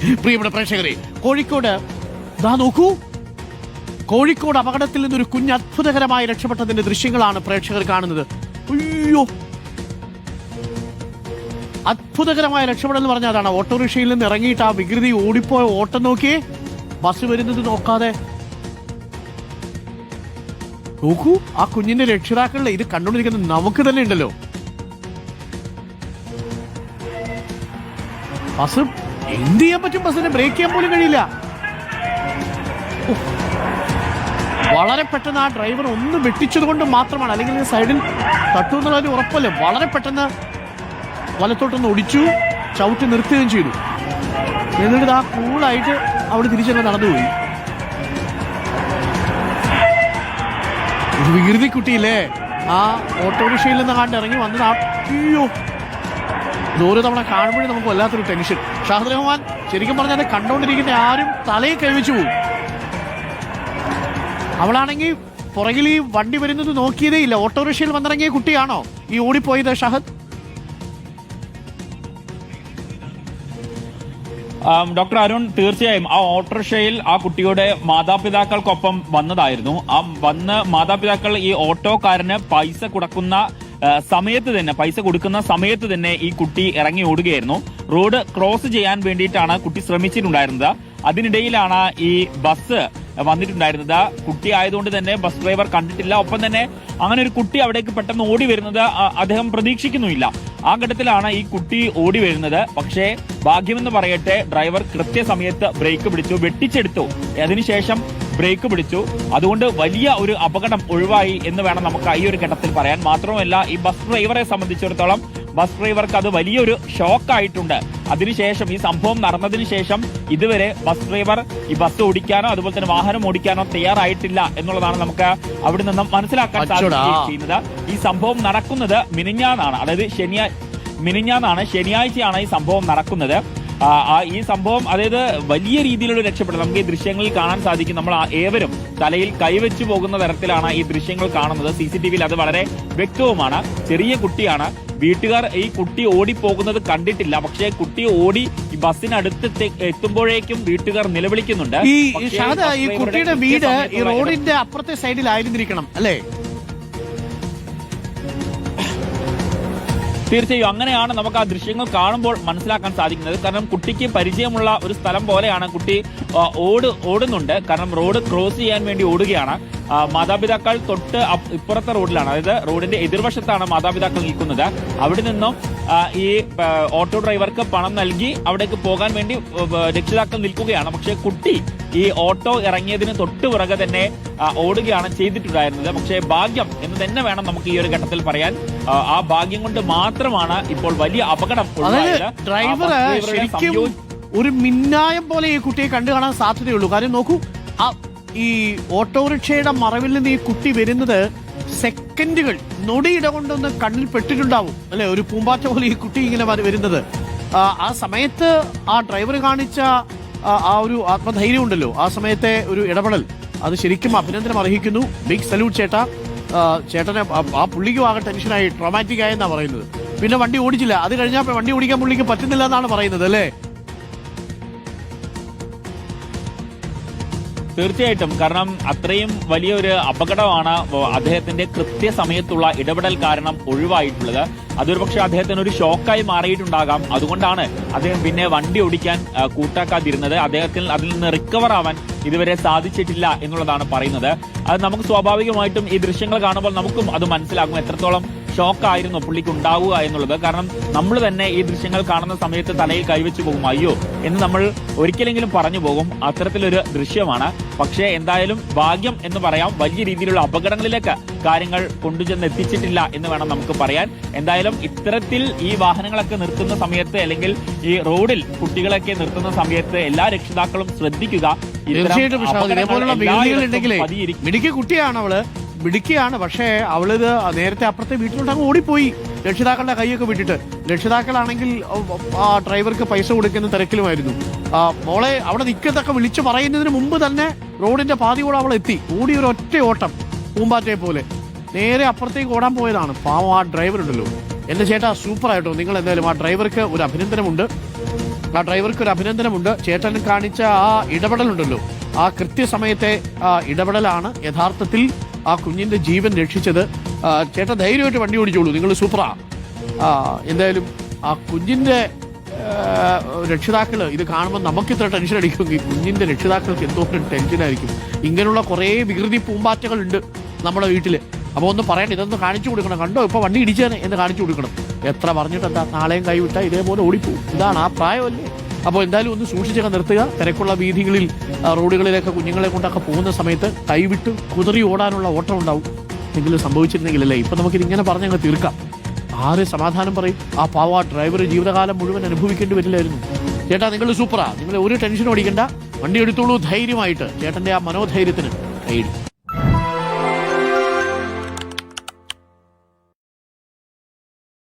പ്രിയപ്പെട്ട പ്രേക്ഷകരെ, കോഴിക്കോട് നോക്കൂ, കോഴിക്കോട് അപകടത്തിൽ നിന്നൊരു കുഞ്ഞ് അത്ഭുതകരമായി രക്ഷപ്പെട്ടതിന്റെ ദൃശ്യങ്ങളാണ് പ്രേക്ഷകർ കാണുന്നത്. അയ്യോ, അത്ഭുതകരമായ രക്ഷപ്പെടൽ എന്ന് പറഞ്ഞാൽ അതാണ്. ഓട്ടോറിക്ഷയിൽ നിന്ന് ഇറങ്ങിയിട്ട് ആ വികൃതി ഓടിപ്പോയ ഓട്ടം നോക്കിയേ, ബസ് വരുന്നത് നോക്കാതെ. നോക്കൂ, ആ കുഞ്ഞിന്റെ രക്ഷിതാക്കളിലെ ഇത് കണ്ടുകൊണ്ടിരിക്കുന്നത് നമുക്ക് തന്നെ ഉണ്ടല്ലോ. ബസ് എന്ത് ചെയ്യാൻ പറ്റും? ബസ്സിനെ ബ്രേക്ക് ചെയ്യാൻ പോലും കഴിയില്ല. വളരെ പെട്ടെന്ന് ആ ഡ്രൈവർ ഒന്ന് വെട്ടിച്ചത് കൊണ്ട് മാത്രമാണ്, അല്ലെങ്കിൽ സൈഡിൽ തട്ടുമെന്നുള്ളതിന് ഉറപ്പല്ലേ. വളരെ പെട്ടെന്ന് വലത്തോട്ടൊന്ന് ഒടിച്ചു, ചവിട്ടി നിർത്തുകയും ചെയ്തു. എന്നിട്ട് ആ കൂളായിട്ട് അവിടെ തിരിച്ചങ്ങ് നടന്നുപോയി. ഒരു വികൃതി കുട്ടിയില്ലേ, ആ ഓട്ടോറിക്ഷയിൽ നിന്ന് കണ്ട് ഇറങ്ങി വന്നത്. അയ്യോ, ഓരോ തവണ കാണുമ്പോഴും നമുക്ക് വല്ലാത്തൊരു ടെൻഷൻ. ഷാഹിദ് റഹ്മാൻ, ശരിക്കും പറഞ്ഞാൽ കണ്ടോണ്ടിരിക്കുന്ന ആരും തലയെ കൈവച്ചു പോകും. അവളാണെങ്കിൽ പുറകിൽ ഈ വണ്ടി വരുന്നത് നോക്കിയതേ ഇല്ല. ഓട്ടോറിക്ഷയിൽ വന്നിറങ്ങിയ കുട്ടിയാണോ ഈ ഓടിപ്പോയത് ഷഹദ്? ഡോക്ടർ അരുൺ, തീർച്ചയായും ആ ഓട്ടോറിക്ഷയിൽ ആ കുട്ടിയുടെ മാതാപിതാക്കൾക്കൊപ്പം വന്നതായിരുന്നു. ആ വന്ന് മാതാപിതാക്കൾ ഈ ഓട്ടോക്കാരന് പൈസ കൊടുക്കുന്ന സമയത്ത് തന്നെ ഈ കുട്ടി ഇറങ്ങി ഓടുകയായിരുന്നു. റോഡ് ക്രോസ് ചെയ്യാൻ വേണ്ടിയിട്ടാണ് കുട്ടി ശ്രമിച്ചിട്ടുണ്ടായിരുന്നത്. അതിനിടയിലാണ് ഈ ബസ് വന്നിട്ടുണ്ടായിരുന്നത്. കുട്ടി ആയതുകൊണ്ട് തന്നെ ബസ് ഡ്രൈവർ കണ്ടിട്ടില്ല. ഒപ്പം തന്നെ അങ്ങനെ ഒരു കുട്ടി അവിടേക്ക് പെട്ടെന്ന് ഓടി വരുന്നത് അദ്ദേഹം പ്രതീക്ഷിക്കുന്നുമില്ല. ആ ഘട്ടത്തിലാണ് ഈ കുട്ടി ഓടി വരുന്നത്. പക്ഷേ ഭാഗ്യമെന്ന് പറയട്ടെ, ഡ്രൈവർ കൃത്യസമയത്ത് ബ്രേക്ക് പിടിച്ചു, വെട്ടിച്ചെടുത്തു. അതിനുശേഷം ബ്രേക്ക് പിടിച്ചു. അതുകൊണ്ട് വലിയ ഒരു അപകടം ഒഴിവായി എന്ന് വേണം നമുക്ക് ഈ ഒരു ഘട്ടത്തിൽ പറയാൻ. മാത്രമല്ല, ഈ ബസ് ഡ്രൈവറെ സംബന്ധിച്ചിടത്തോളം ബസ് ഡ്രൈവർക്ക് അത് വലിയൊരു ഷോക്കായിട്ടുണ്ട്. അതിനുശേഷം ഈ സംഭവം നടന്നതിന് ശേഷം ഇതുവരെ ബസ് ഡ്രൈവർ ഈ ബസ് ഓടിക്കാനോ അതുപോലെ തന്നെ വാഹനം ഓടിക്കാനോ തയ്യാറായിട്ടില്ല എന്നുള്ളതാണ് നമുക്ക് അവിടെ നിന്നും മനസ്സിലാക്കാൻ സാധിക്കുന്നത്. ഈ സംഭവം നടക്കുന്നത് മിനിഞ്ഞാന്നാണ്, അതായത് ശനിയാഴ്ചയാണ് ഈ സംഭവം നടക്കുന്നത്. ഈ സംഭവം അതായത് വലിയ രീതിയിലുള്ള രക്ഷപ്പെടും നമുക്ക് ഈ ദൃശ്യങ്ങളിൽ കാണാൻ സാധിക്കും. നമ്മൾ ഏവരും തലയിൽ കൈവച്ചു പോകുന്ന തരത്തിലാണ് ഈ ദൃശ്യങ്ങൾ കാണുന്നത്. CCTVയിൽ അത് വളരെ വ്യക്തവുമാണ്. ചെറിയ കുട്ടിയാണ്. വീട്ടുകാർ ഈ കുട്ടി ഓടിപ്പോകുന്നത് കണ്ടിട്ടില്ല. പക്ഷേ കുട്ടി ഓടി ഈ ബസ്സിനടുത്ത് എത്തുമ്പോഴേക്കും വീട്ടുകാർ നിലവിളിക്കുന്നുണ്ട്. ഈ കുട്ടിയുടെ വീട് ഈ റോഡിന്റെ അപ്പുറത്തെ സൈഡിലായിരുന്നിരിക്കണം അല്ലേ? തീർച്ചയായും അങ്ങനെയാണ് നമുക്ക് ആ ദൃശ്യങ്ങൾ കാണുമ്പോൾ മനസ്സിലാക്കാൻ സാധിക്കുന്നത്. കാരണം കുട്ടിക്ക് പരിചയമുള്ള ഒരു സ്ഥലം പോലെയാണ് കുട്ടി ഓടുന്നുണ്ട്. കാരണം റോഡ് ക്രോസ് ചെയ്യാൻ വേണ്ടി ഓടുകയാണ്. മാതാപിതാക്കൾ തൊട്ട് ഇപ്പുറത്തെ റോഡിലാണ്, അതായത് റോഡിന്റെ എതിർവശത്താണ് മാതാപിതാക്കൾ നിൽക്കുന്നത്. അവിടെ നിന്നും ഈ ഓട്ടോ ഡ്രൈവർക്ക് പണം നൽകി അവിടേക്ക് പോകാൻ വേണ്ടി രക്ഷിതാക്കൾ നിൽക്കുകയാണ്. പക്ഷേ കുട്ടി ഈ ഓട്ടോ ഇറങ്ങിയതിന് തൊട്ട് പുറകെ തന്നെ ഓടുകയാണ് ചെയ്തിട്ടുണ്ടായിരുന്നത്. പക്ഷേ ഭാഗ്യം എന്ന് തന്നെ വേണം നമുക്ക് ഈ ഒരു ഘട്ടത്തിൽ പറയാൻ. ആ ഭാഗ്യം കൊണ്ട് മാത്രമാണ് ഇപ്പോൾ വലിയ അപകടം ഉണ്ടായത്. ഡ്രൈവർ ശരിക്കും ഒരു മിന്നായം പോലെ ഈ കുട്ടിയെ കണ്ടു കാണാൻ സാധ്യതയുള്ളൂ. കാര്യം നോക്കൂ, ഈ ഓട്ടോറിക്ഷയുടെ മറവിൽ നിന്ന് ഈ കുട്ടി വരുന്നത് സെക്കൻഡുകൾ, നൊടിയിട കൊണ്ടൊന്ന് കണ്ണിൽ പെട്ടിട്ടുണ്ടാവും അല്ലെ? ഒരു പൂമ്പാറ്റ പോലെ ഈ കുട്ടി ഇങ്ങനെ വരുന്നത്. ആ സമയത്ത് ആ ഡ്രൈവർ കാണിച്ച ആ ഒരു ആത്മധൈര്യം ഉണ്ടല്ലോ, ആ സമയത്തെ ഒരു ഇടപെടൽ, അത് ശരിക്കും അഭിനന്ദനം അർഹിക്കുന്നു. ബിഗ് സല്യൂട്ട് ചേട്ടാ. ചേട്ടനെ ആ പുള്ളിക്കും ആകെ ടെൻഷനായി, ട്രോമാറ്റിക് ആയെന്നാ പറയുന്നത്. പിന്നെ വണ്ടി ഓടിച്ചില്ല. അത് കഴിഞ്ഞാൽ വണ്ടി ഓടിക്കാൻ പുള്ളിക്ക് പറ്റുന്നില്ല എന്നാണ് പറയുന്നത് അല്ലേ? തീർച്ചയായിട്ടും. കാരണം അത്രയും വലിയൊരു അപകടമാണ് അദ്ദേഹത്തിന്റെ കൃത്യസമയത്തുള്ള ഇടപെടൽ കാരണം ഒഴിവായിട്ടുള്ളത്. അതൊരു പക്ഷെ അദ്ദേഹത്തിന് ഒരു ഷോക്കായി മാറിയിട്ടുണ്ടാകാം. അതുകൊണ്ടാണ് അദ്ദേഹം പിന്നെ വണ്ടി ഓടിക്കാൻ കൂട്ടാക്കാതിരുന്നത്. അദ്ദേഹത്തിന് അതിൽ നിന്ന് റിക്കവർ ആവാൻ ഇതുവരെ സാധിച്ചിട്ടില്ല എന്നുള്ളതാണ് പറയുന്നത്. അത് നമുക്ക് സ്വാഭാവികമായിട്ടും ഈ ദൃശ്യങ്ങൾ കാണുമ്പോൾ നമുക്കും അത് മനസ്സിലാകും എത്രത്തോളം ഷോക്കായിരുന്നു പുള്ളിക്ക് ഉണ്ടാവുക എന്നുള്ളത്. കാരണം നമ്മൾ തന്നെ ഈ ദൃശ്യങ്ങൾ കാണുന്ന സമയത്ത് തലയിൽ കൈവച്ചു പോകും, അയ്യോ എന്ന് നമ്മൾ ഒരിക്കലെങ്കിലും പറഞ്ഞു പോകും. അത്തരത്തിലൊരു ദൃശ്യമാണ്. പക്ഷേ എന്തായാലും ഭാഗ്യം എന്ന് പറയാം, വലിയ രീതിയിലുള്ള അപകടങ്ങളിലേക്ക് കാര്യങ്ങൾ കൊണ്ടുചെന്ന് എത്തിച്ചിട്ടില്ല എന്ന് വേണം നമുക്ക് പറയാൻ. എന്തായാലും ഇത്തരത്തിൽ ഈ വാഹനങ്ങളൊക്കെ നിർത്തുന്ന സമയത്ത് അല്ലെങ്കിൽ ഈ റോഡിൽ കുട്ടികളൊക്കെ നിർത്തുന്ന സമയത്ത് എല്ലാ രക്ഷിതാക്കളും ശ്രദ്ധിക്കുക. മിടുക്കിയ കുട്ടിയാണ് അവള്, മിടുക്കിയാണ്. പക്ഷേ അവളിത് നേരത്തെ അപ്പുറത്തെ വീട്ടിലോട്ട് അങ്ങ് ഓടിപ്പോയി, രക്ഷിതാക്കളുടെ കൈയൊക്കെ വിട്ടിട്ട്. രക്ഷിതാക്കളാണെങ്കിൽ ആ ഡ്രൈവർക്ക് പൈസ കൊടുക്കുന്ന തിരക്കിലുമായിരുന്നു. മോളെ അവിടെ നിൽക്കത്തൊക്കെ വിളിച്ചു പറയുന്നതിന് മുമ്പ് തന്നെ റോഡിന്റെ പാതിയോടെ അവൾ എത്തി. ഓടി ഒരു ഒറ്റ ഓട്ടം, പൂമ്പാറ്റയെ പോലെ നേരെ അപ്പുറത്തേക്ക് ഓടാൻ പോയതാണ്. പാവം ആ ഡ്രൈവർ ഉണ്ടല്ലോ. എന്റെ ചേട്ടാ, സൂപ്പറായിട്ടോ. നിങ്ങൾ എന്തായാലും ആ ഡ്രൈവർക്ക് ഒരു അഭിനന്ദനമുണ്ട്. ആ ഡ്രൈവർക്ക് ഒരു അഭിനന്ദനമുണ്ട്. ചേട്ടൻ കാണിച്ച ആ ഇടപെടലുണ്ടല്ലോ, ആ കൃത്യസമയത്തെ ഇടപെടലാണ് യഥാർത്ഥത്തിൽ ആ കുഞ്ഞിന്റെ ജീവൻ രക്ഷിച്ചത്. ചേട്ടൻ ധൈര്യമായിട്ട് വണ്ടി ഓടിച്ചോളൂ, നിങ്ങൾ സൂപ്പറാ. എന്തായാലും ആ കുഞ്ഞിന്റെ രക്ഷിതാക്കള് ഇത് കാണുമ്പോൾ നമുക്ക് ഇത്ര ടെൻഷൻ അടിക്കുമെങ്കിൽ കുഞ്ഞിന്റെ രക്ഷിതാക്കൾക്ക് എന്തോരം ടെൻഷനായിരിക്കും. ഇങ്ങനെയുള്ള കുറേ വികൃതി പൂമ്പാറ്റകളുണ്ട് നമ്മുടെ വീട്ടില്. അപ്പോൾ ഒന്ന് പറയണ്ട, ഇതൊന്ന് കാണിച്ചു കൊടുക്കണം. കണ്ടോ ഇപ്പൊ വണ്ടി ഇടിച്ചേനെ എന്ന് കാണിച്ചു കൊടുക്കണം. എത്ര പറഞ്ഞിട്ടെന്താ, നാളെയും കൈവിട്ടാൽ ഇതേപോലെ ഓടിപ്പോവും. ഇതാണ് ആ പ്രായമല്ലേ. അപ്പോൾ എന്തായാലും ഒന്ന് സൂക്ഷിച്ചൊക്കെ നിർത്തുക. തിരക്കുള്ള വീഥികളിൽ റോഡുകളിലൊക്കെ കുഞ്ഞുങ്ങളെ കൊണ്ടൊക്കെ പോകുന്ന സമയത്ത് കൈവിട്ട് കുതിറി ഓടാനുള്ള ഓട്ടം ഉണ്ടാവും. എന്തെങ്കിലും സംഭവിച്ചിരുന്നെങ്കിലല്ലേ. ഇപ്പൊ നമുക്കിതിങ്ങനെ പറഞ്ഞങ്ങ് തീർക്കാം. ആര് സമാധാനം പറയും? ആ പാവ ഡ്രൈവർ ജീവിതകാലം മുഴുവൻ അനുഭവിക്കേണ്ടി വരില്ലായിരുന്നു. ചേട്ടാ നിങ്ങൾ സൂപ്പറാ, നിങ്ങൾ ഒരു ടെൻഷനും അടിക്കണ്ട, വണ്ടി എടുത്തോളൂ ധൈര്യമായിട്ട്. ചേട്ടന്റെ ആ മനോധൈര്യത്തിന് കൈയടി.